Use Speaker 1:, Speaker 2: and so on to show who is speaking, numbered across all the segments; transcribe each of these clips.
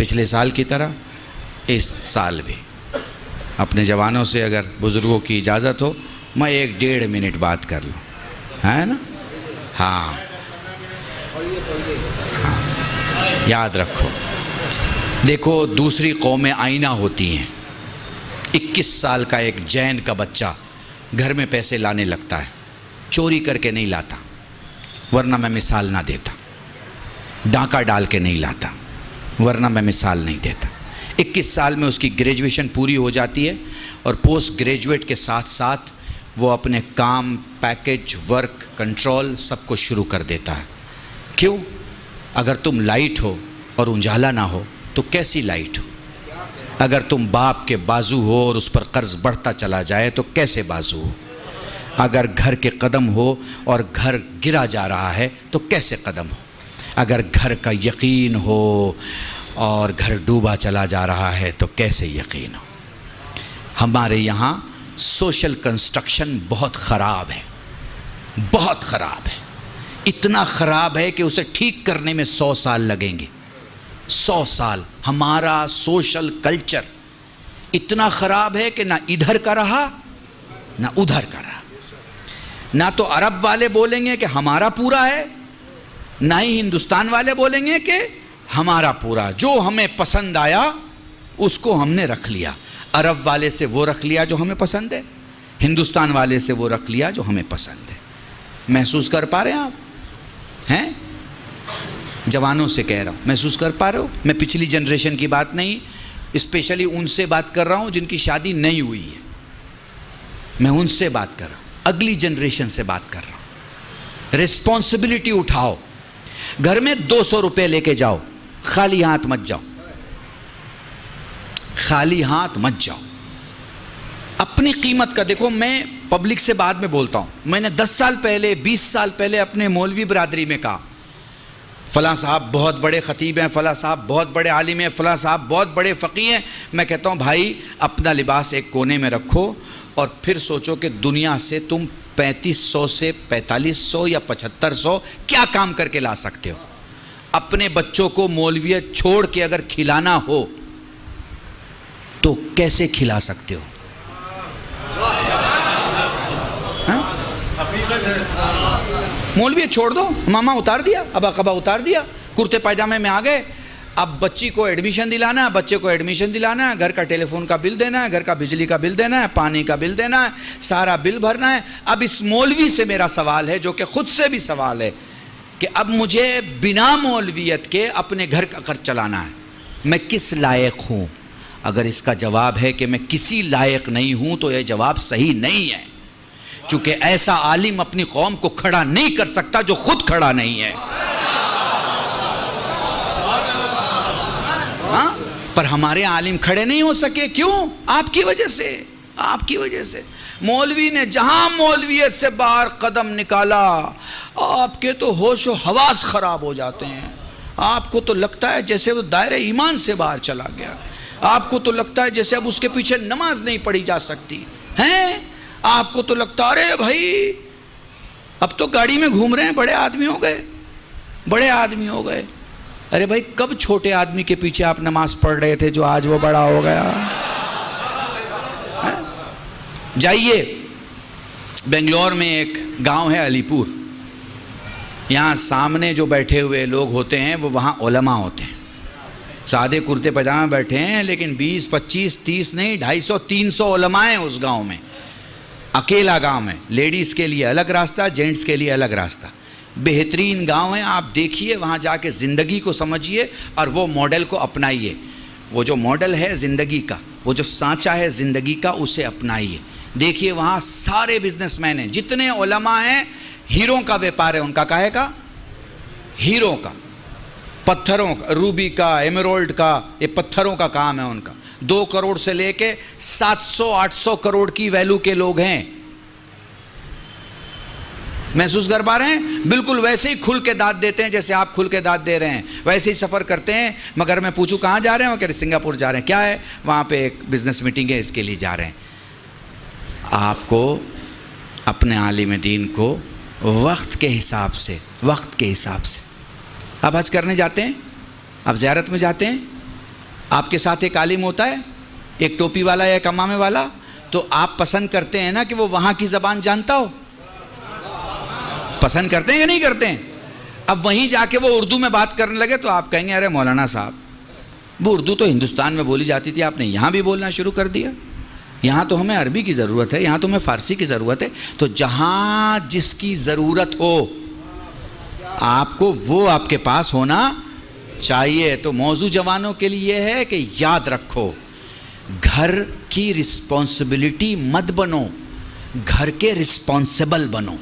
Speaker 1: पिछले साल की तरह इस साल भी अपने जवानों से अगर बुज़ुर्गों की इजाज़त हो मैं 1-1.5 मिनट बात कर लूँ, है ना? हाँ, याद रखो, देखो दूसरी कौमें आईना होती हैं। 21 साल का एक जैन का बच्चा घर में पैसे लाने लगता है, चोरी करके नहीं लाता, वरना मैं मिसाल ना देता, डाका डाल के नहीं लाता, वरना मैं मिसाल नहीं देता। 21 साल में उसकी ग्रेजुएशन पूरी हो जाती है और पोस्ट ग्रेजुएट के साथ साथ वो अपने काम, पैकेज, वर्क, कंट्रोल सबको शुरू कर देता है। क्यों? अगर तुम लाइट हो और उजाला ना हो तो कैसी लाइट हो? अगर तुम बाप के बाजू हो और उस पर कर्ज बढ़ता चला जाए तो कैसे बाजू हो? अगर घर के कदम हो और घर गिरा जा रहा है तो कैसे कदम हो? अगर घर का यकीन हो और घर डूबा चला जा रहा है तो कैसे यकीन हो? हमारे यहाँ सोशल कंस्ट्रक्शन बहुत ख़राब है, बहुत ख़राब है। इतना ख़राब है कि उसे ठीक करने में 100 साल लगेंगे। 100 साल। हमारा सोशल कल्चर इतना ख़राब है कि ना इधर का रहा ना उधर का रहा। ना तो अरब वाले बोलेंगे कि हमारा पूरा है, ना ही हिंदुस्तान वाले बोलेंगे कि हमारा पूरा। जो हमें पसंद आया उसको हमने रख लिया। अरब वाले से वो रख लिया जो हमें पसंद है, हिंदुस्तान वाले से वो रख लिया जो हमें पसंद है। महसूस कर पा रहे हैं आप? हैं? जवानों से कह रहा हूँ, महसूस कर पा रहे हो? मैं पिछली जनरेशन की बात नहीं, स्पेशली उनसे बात कर रहा हूँ जिनकी शादी नहीं हुई है। मैं उनसे बात कर रहा हूँ, अगली जनरेशन से बात कर रहा हूँ। रिस्पॉन्सिबिलिटी उठाओ। घर में 200 रुपये लेके जाओ, खाली हाथ मत जाओ, खाली हाथ मत जाओ। अपनी कीमत का देखो। मैं पब्लिक से बाद में बोलता हूँ। मैंने 10 साल पहले, 20 साल पहले अपने मौलवी बरादरी में कहा, फ़लाँ साहब बहुत बड़े ख़तीब हैं, फ़लाँ साहब बहुत बड़े आलिम हैं, फ़लाँ साहब बहुत बड़े फ़क़ीह हैं। मैं कहता हूँ भाई अपना लिबास एक कोने में रखो और फिर सोचो कि दुनिया से तुम 3500 से 4500 या 7500 क्या काम करके ला सकते हो। अपने बच्चों को मौलवियत छोड़ के अगर खिलाना हो तो कैसे खिला सकते हो? मौलवियत छोड़ दो, मामा उतार दिया, अबा कबा उतार दिया, कुर्ते पायजामे में आ गए। अब बच्ची को एडमिशन दिलाना है, बच्चे को एडमिशन दिलाना है, घर का टेलीफोन का बिल देना है, घर का बिजली का बिल देना है, पानी का बिल देना है, सारा बिल भरना है। अब इस मौलवी से मेरा सवाल है, जो कि खुद से भी सवाल है, कि अब मुझे बिना मौलवियत के अपने घर का खर्च चलाना है। मैं किस लायक हूँ? अगर इसका जवाब है कि मैं किसी लायक नहीं हूँ तो यह जवाब सही नहीं है, क्योंकि ऐसा आलिम अपनी कौम को खड़ा नहीं कर सकता जो खुद खड़ा नहीं है। हाँ? पर हमारे आलिम खड़े नहीं हो सके। क्यों? आपकी वजह से, आपकी वजह से। मौलवी ने जहां मौलवियत से बाहर कदम निकाला, आपके तो होशो हवास खराब हो जाते हैं। आपको तो लगता है जैसे वो दायरे ईमान से बाहर चला गया। आपको तो लगता है जैसे अब उसके पीछे नमाज नहीं पढ़ी जा सकती है। आपको तो लगता है अरे भाई अब तो गाड़ी में घूम रहे हैं, बड़े आदमी हो गए, बड़े आदमी हो गए। अरे भाई कब छोटे आदमी के पीछे आप नमाज पढ़ रहे थे जो आज वो बड़ा हो गया? जाइए, बेंगलोर में एक गांव है अलीपुर, यहाँ सामने जो बैठे हुए लोग होते हैं वो वहाँ उलमा होते हैं। सादे कुर्ते पजामे बैठे हैं, लेकिन 20, 25, 30 नहीं, 250, 300 उलमा हैं उस गांव में। अकेला गांव है, लेडीज़ के लिए अलग रास्ता, जेंट्स के लिए अलग रास्ता। बेहतरीन गांव है, आप देखिए, वहाँ जाके ज़िंदगी को समझिए और वो मॉडल को अपनाइए। वो जो मॉडल है ज़िंदगी का, वो जो सांचा है ज़िंदगी का, उसे अपनाइए। देखिए वहाँ सारे बिजनेसमैन हैं, जितने उलमा हैं, हीरों का व्यापार है उनका। काहे का? हीरों का, पत्थरों का, रूबी का, एमराल्ड का, ये पत्थरों का काम है उनका। 2 करोड़ से लेके 700-800 करोड़ की वैल्यू के लोग हैं। महसूस कर पा रहे हैं? बिल्कुल वैसे ही खुल के दाद देते हैं जैसे आप खुल के दाद दे रहे हैं, वैसे ही सफ़र करते हैं। मगर मैं पूछूं कहाँ जा रहे हैं? वो कह रहे सिंगापुर जा रहे हैं। क्या है? वहाँ पे एक बिजनेस मीटिंग है, इसके लिए जा रहे हैं। आपको अपने आलिम दीन को वक्त के हिसाब से, वक्त के हिसाब से, आप हज करने जाते हैं, आप ज़ियारत में जाते हैं, आपके साथ एक आलिम होता है, एक टोपी वाला या एक अमामे वाला, तो आप पसंद करते हैं ना कि वो वहाँ की ज़बान जानता हो? पसंद करते हैं या नहीं करते हैं? अब वहीं जाके वो उर्दू में बात करने लगे तो आप कहेंगे अरे मौलाना साहब, वो उर्दू तो हिंदुस्तान में बोली जाती थी, आपने यहाँ भी बोलना शुरू कर दिया। यहाँ तो हमें अरबी की ज़रूरत है, यहाँ तो हमें फ़ारसी की ज़रूरत है। तो जहाँ जिसकी ज़रूरत हो आपको वो आपके पास होना चाहिए। तो मौजू जवानों के लिए है कि याद रखो, घर की रिस्पॉन्सिबिलिटी मत बनो, घर के रिस्पॉन्सिबल बनो।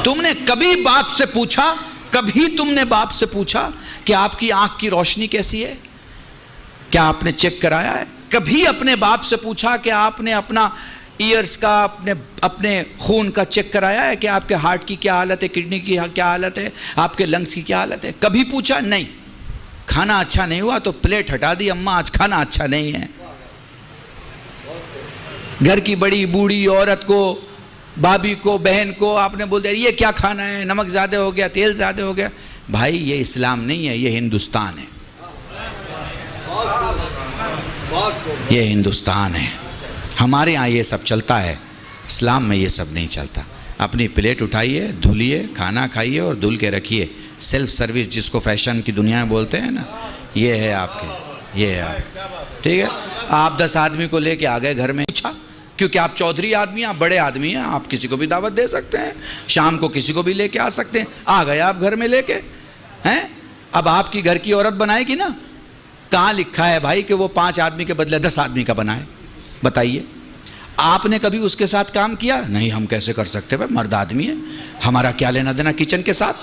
Speaker 1: तुमने कभी बाप से पूछा, कभी तुमने बाप से पूछा कि आपकी आंख की रोशनी कैसी है? क्या आपने चेक कराया है? कभी अपने बाप से पूछा कि आपने अपना ईयर्स का, अपने खून का चेक कराया है कि आपके हार्ट की क्या हालत है, किडनी की क्या हालत है, आपके लंग्स की क्या हालत है? कभी पूछा? नहीं। खाना अच्छा नहीं हुआ तो प्लेट हटा दी, अम्मा आज खाना अच्छा नहीं है। घर की बड़ी बूढ़ी औरत को, भाभी को, बहन को आपने बोल दिया ये क्या खाना है, नमक ज़्यादा हो गया, तेल ज़्यादा हो गया। भाई ये इस्लाम नहीं है, ये हिंदुस्तान है, ये हिंदुस्तान है। हमारे यहाँ ये सब चलता है, इस्लाम में ये सब नहीं चलता। अपनी प्लेट उठाइए, धुलिए, खाना खाइए और धुल के रखिए। सेल्फ सर्विस जिसको फैशन की दुनिया में बोलते हैं ना, ये है आपके, ये है आप। ठीक है, आप 10 आदमी को लेके आ गए घर में, पूछा क्योंकि आप चौधरी आदमी हैं, आप बड़े आदमी हैं, आप किसी को भी दावत दे सकते हैं, शाम को किसी को भी लेके आ सकते हैं। आ गए आप घर में लेके हैं, अब आपकी घर की औरत बनाएगी ना। कहाँ लिखा है भाई कि वो 5 आदमी के बदले 10 आदमी का बनाए? बताइए, आपने कभी उसके साथ काम किया? नहीं, हम कैसे कर सकते भाई, मर्द आदमी है, हमारा क्या लेना देना किचन के साथ?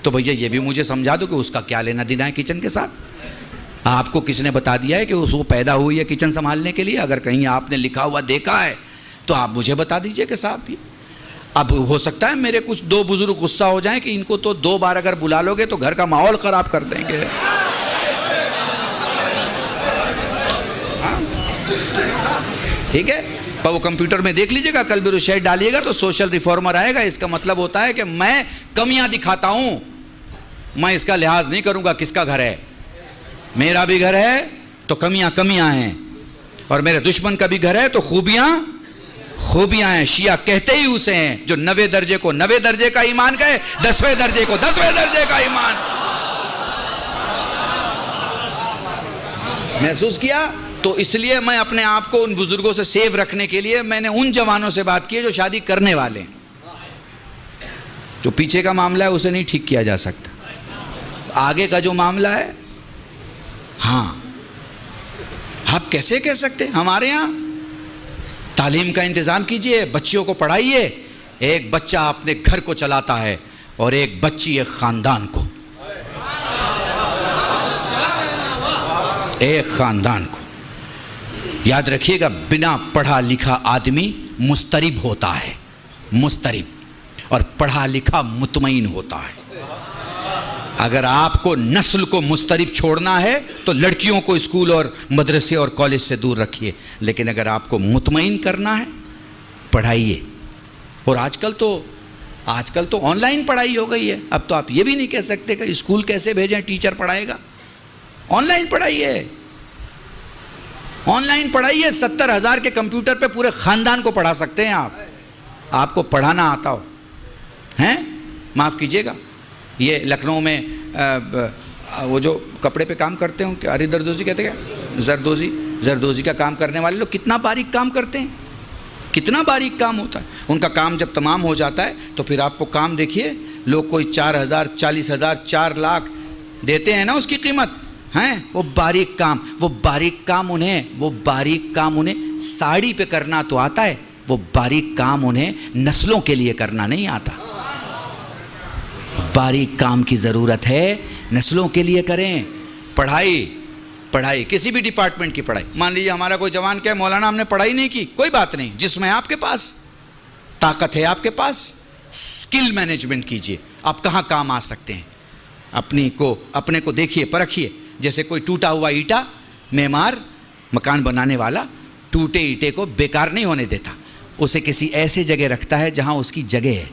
Speaker 1: तो भैया ये भी मुझे समझा दो कि उसका क्या लेना देना है किचन के साथ। आपको किसने बता दिया है कि वो पैदा हुई है किचन संभालने के लिए? अगर कहीं आपने लिखा हुआ देखा है तो आप मुझे बता दीजिए कि साहब ये। अब हो सकता है मेरे कुछ 2 बुजुर्ग गुस्सा हो जाएं कि इनको तो 2 बार अगर बुला लोगे तो घर का माहौल ख़राब कर देंगे। ठीक है, पर वो कंप्यूटर में देख लीजिएगा, कल भी शेयर डालिएगा तो सोशल रिफॉर्मर आएगा। इसका मतलब होता है कि मैं कमियां दिखाता हूं, मैं इसका लिहाज नहीं करूंगा किसका घर है। मेरा भी घर है तो कमियां कमियां हैं, और मेरे दुश्मन का भी घर है तो खूबियां खूबियां हैं। शिया कहते ही उसे हैं जो 90 दर्जे को 90 दर्जे का ईमान कहे, 10वें दर्जे को 10वें दर्जे का ईमान। महसूस किया? तो इसलिए मैं अपने आप को उन बुजुर्गों से सेव रखने के लिए मैंने उन जवानों से बात की है जो शादी करने वाले हैं। जो पीछे का मामला है उसे नहीं ठीक किया जा सकता, आगे का जो मामला है, हाँ, आप कैसे कह सकते हैं? हमारे यहाँ तालीम का इंतज़ाम कीजिए, बच्चियों को पढ़ाइए। एक बच्चा अपने घर को चलाता है और एक बच्ची एक ख़ानदान को, एक ख़ानदान को। याद रखिएगा, बिना पढ़ा लिखा आदमी मुस्तरिब होता है, मुस्तरिब, और पढ़ा लिखा मुतमईन होता है। अगर आपको नस्ल को मुस्तरिब छोड़ना है तो लड़कियों को स्कूल और मदरसे और कॉलेज से दूर रखिए, लेकिन अगर आपको मुतमईन करना है, पढ़ाइए। और आजकल तो ऑनलाइन पढ़ाई हो गई है। अब तो आप ये भी नहीं कह सकते कि स्कूल कैसे भेजें, टीचर पढ़ाएगा। ऑनलाइन पढ़ाइए, ऑनलाइन पढ़ाइए। 70,000 के कंप्यूटर पे पूरे ख़ानदान को पढ़ा सकते हैं आप। आपको पढ़ाना आता हो हैं? माफ़ कीजिएगा, ये लखनऊ में वो जो कपड़े पे काम करते हो, क्या अरे जरदोजी कहते हैं, जरदोजी का काम करने वाले लोग कितना बारीक काम करते हैं, कितना बारीक काम होता है उनका। काम जब तमाम हो जाता है तो फिर आपको काम देखिए, लोग कोई 4,000, 40,000, 4 लाख देते हैं ना उसकी कीमत, हैं? वो बारीक काम उन्हें साड़ी पे करना तो आता है, वो बारीक काम उन्हें नस्लों के लिए करना नहीं आता। बारीक काम की ज़रूरत है, नस्लों के लिए करें। पढ़ाई किसी भी डिपार्टमेंट की पढ़ाई। मान लीजिए हमारा कोई जवान कहे मौलाना हमने पढ़ाई नहीं की, कोई बात नहीं, जिसमें आपके पास ताकत है, आपके पास स्किल मैनेजमेंट कीजिए। आप कहाँ काम आ सकते हैं, अपने को देखिए, परखिए। जैसे कोई टूटा हुआ ईंटा, मेमार, मकान बनाने वाला टूटे ईंटे को बेकार नहीं होने देता, उसे किसी ऐसे जगह रखता है जहाँ उसकी जगह है।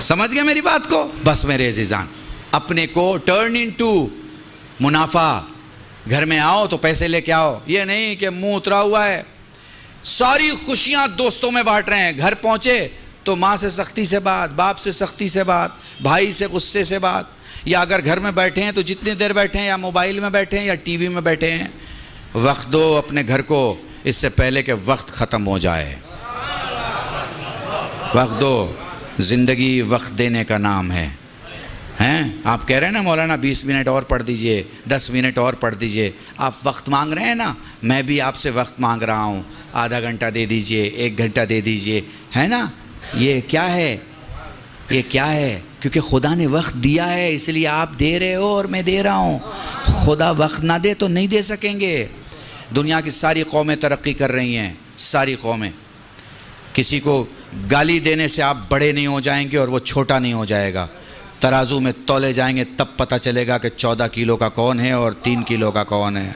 Speaker 1: समझ गए मेरी बात को? बस मेरे अज़ीज़ान, अपने को टर्न इनटू मुनाफा। घर में आओ तो पैसे लेके आओ, ये नहीं कि मुंह उतरा हुआ है। सारी खुशियां दोस्तों में बांट रहे हैं, घर पहुंचे तो माँ से सख्ती से बात, बाप से सख्ती से बात, भाई से गुस्से से बात, या अगर घर में बैठे हैं तो जितनी देर बैठे हैं, या मोबाइल में बैठे हैं या टीवी में बैठे हैं। वक्त दो अपने घर को, इससे पहले कि वक्त ख़त्म हो जाए। वक्त दो, ज़िंदगी वक्त देने का नाम है। हैं आप कह रहे हैं ना मौलाना 20 मिनट और पढ़ दीजिए, 10 मिनट और पढ़ दीजिए, आप वक्त मांग रहे हैं ना, मैं भी आपसे वक्त मांग रहा हूँ। आधा घंटा दे दीजिए, 1 घंटा दे दीजिए, है ना। ये क्या है, ये क्या है? क्योंकि खुदा ने वक्त दिया है, इसलिए आप दे रहे हो और मैं दे रहा हूँ। खुदा वक्त ना दे तो नहीं दे सकेंगे। दुनिया की सारी कौमें तरक्की कर रही हैं, सारी कौमें। किसी को गाली देने से आप बड़े नहीं हो जाएंगे और वो छोटा नहीं हो जाएगा। तराजू में तौले जाएंगे तब पता चलेगा कि 14 किलो का कौन है और 3 किलो का कौन है।